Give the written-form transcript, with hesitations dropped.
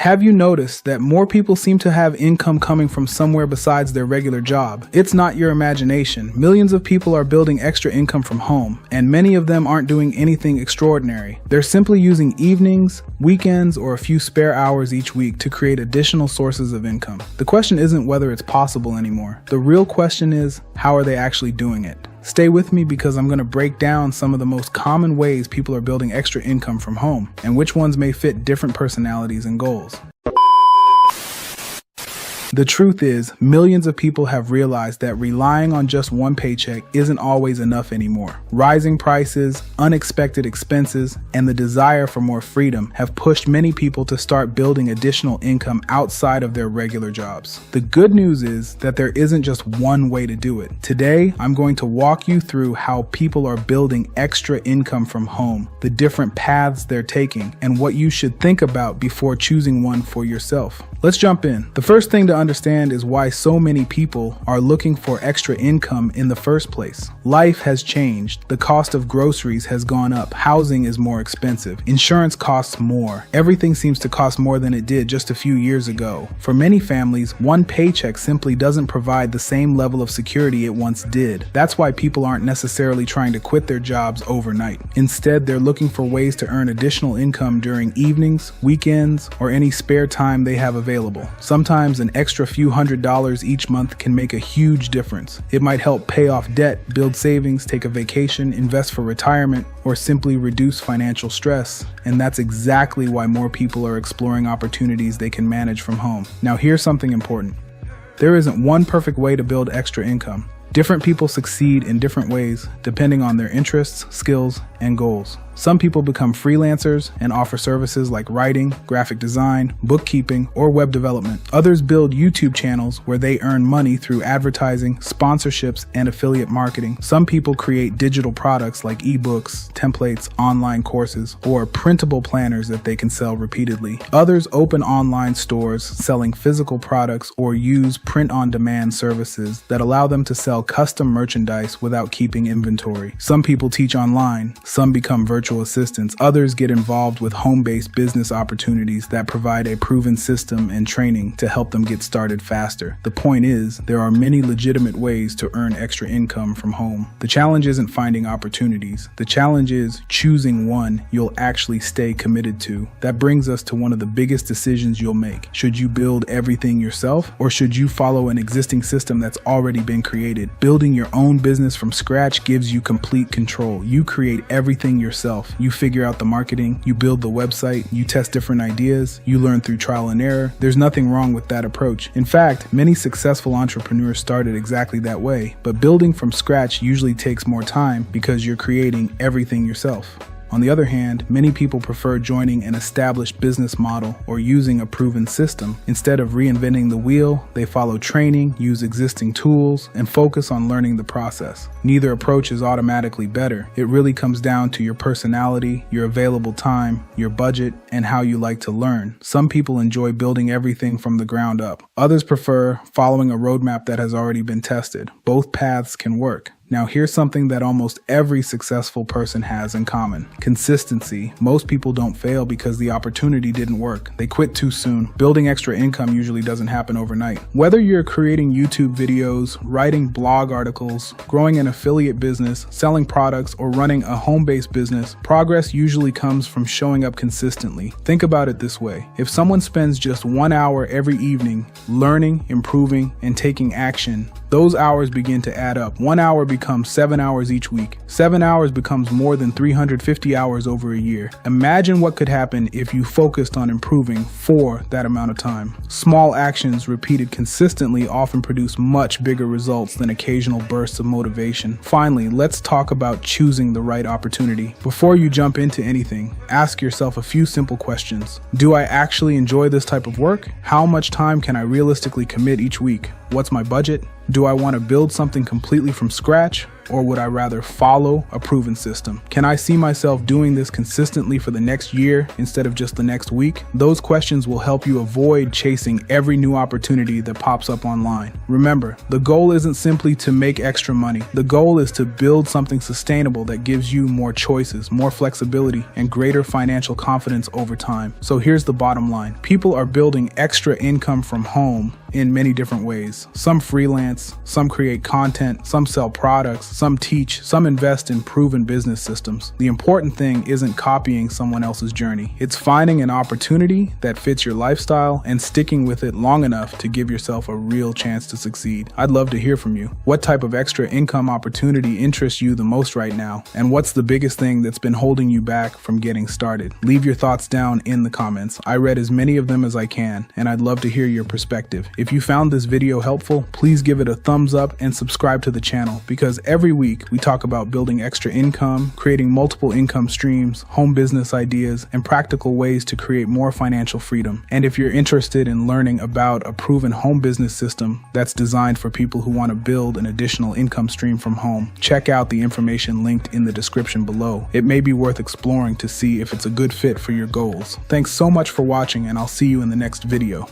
Have you noticed that more people seem to have income coming from somewhere besides their regular job? It's not your imagination. Millions of people are building extra income from home, and many of them aren't doing anything extraordinary. They're simply using evenings, weekends, or a few spare hours each week to create additional sources of income. The question isn't whether it's possible anymore. The real question is, how are they actually doing it? Stay with me because I'm going to break down some of the most common ways people are building extra income from home and which ones may fit different personalities and goals. The truth is, millions of people have realized that relying on just one paycheck isn't always enough anymore. Rising prices, unexpected expenses, and the desire for more freedom have pushed many people to start building additional income outside of their regular jobs. The good news is that there isn't just one way to do it. Today, I'm going to walk you through how people are building extra income from home, the different paths they're taking, and what you should think about before choosing one for yourself. Let's jump in. The first thing to understand is why so many people are looking for extra income in the first place. Life has changed. The cost of groceries has gone up. Housing is more expensive. Insurance costs more. Everything seems to cost more than it did just a few years ago. For many families, one paycheck simply doesn't provide the same level of security it once did. That's why people aren't necessarily trying to quit their jobs overnight. Instead, they're looking for ways to earn additional income during evenings, weekends, or any spare time they have available. Sometimes an extra few $100s each month can make a huge difference. It might help pay off debt, build savings, take a vacation, invest for retirement, or simply reduce financial stress. And that's exactly why more people are exploring opportunities they can manage from home. Now, here's something important. There isn't one perfect way to build extra income. Different people succeed in different ways depending on their interests, skills, and goals. Some people become freelancers and offer services like writing, graphic design, bookkeeping, or web development. Others build YouTube channels where they earn money through advertising, sponsorships, and affiliate marketing. Some people create digital products like ebooks, templates, online courses, or printable planners that they can sell repeatedly. Others open online stores selling physical products or use print-on-demand services that allow them to sell custom merchandise without keeping inventory. Some people teach online. Some become virtual assistants. Others get involved with home-based business opportunities that provide a proven system and training to help them get started faster. The point is, there are many legitimate ways to earn extra income from home. The challenge isn't finding opportunities. The challenge is choosing one you'll actually stay committed to. That brings us to one of the biggest decisions you'll make. Should you build everything yourself, or should you follow an existing system that's already been created? Building your own business from scratch gives you complete control. You create everything yourself. You figure out the marketing, you build the website, you test different ideas, you learn through trial and error. There's nothing wrong with that approach. In fact, many successful entrepreneurs started exactly that way, but building from scratch usually takes more time because you're creating everything yourself. On the other hand, many people prefer joining an established business model or using a proven system. Instead of reinventing the wheel, they follow training, use existing tools, and focus on learning the process. Neither approach is automatically better. It really comes down to your personality, your available time, your budget, and how you like to learn. Some people enjoy building everything from the ground up. Others prefer following a roadmap that has already been tested. Both paths can work. Now, here's something that almost every successful person has in common: consistency. Most people don't fail because the opportunity didn't work. They quit too soon. Building extra income usually doesn't happen overnight. Whether you're creating YouTube videos, writing blog articles, growing an affiliate business, selling products, or running a home-based business, progress usually comes from showing up consistently. Think about it this way. If someone spends just 1 hour every evening learning, improving, and taking action, those hours begin to add up. 1 hour becomes 7 hours each week. 7 hours becomes more than 350 hours over a year. Imagine what could happen if you focused on improving for that amount of time. Small actions repeated consistently often produce much bigger results than occasional bursts of motivation. Finally, let's talk about choosing the right opportunity. Before you jump into anything, ask yourself a few simple questions. Do I actually enjoy this type of work? How much time can I realistically commit each week? What's my budget? Do I want to build something completely from scratch? or would I rather follow a proven system? Can I see myself doing this consistently for the next year instead of just the next week? Those questions will help you avoid chasing every new opportunity that pops up online. Remember, the goal isn't simply to make extra money. The goal is to build something sustainable that gives you more choices, more flexibility, and greater financial confidence over time. So here's the bottom line. People are building extra income from home in many different ways. Some freelance, some create content, some sell products, some teach, some invest in proven business systems. The important thing isn't copying someone else's journey. It's finding an opportunity that fits your lifestyle and sticking with it long enough to give yourself a real chance to succeed. I'd love to hear from you. What type of extra income opportunity interests you the most right now? And what's the biggest thing that's been holding you back from getting started? Leave your thoughts down in the comments. I read as many of them as I can, and I'd love to hear your perspective. If you found this video helpful, please give it a thumbs up and subscribe to the channel, because every week we talk about building extra income, creating multiple income streams, home business ideas, and practical ways to create more financial freedom. And if you're interested in learning about a proven home business system that's designed for people who want to build an additional income stream from home, check out the information linked in the description below. It may be worth exploring to see if it's a good fit for your goals. Thanks so much for watching, and I'll see you in the next video.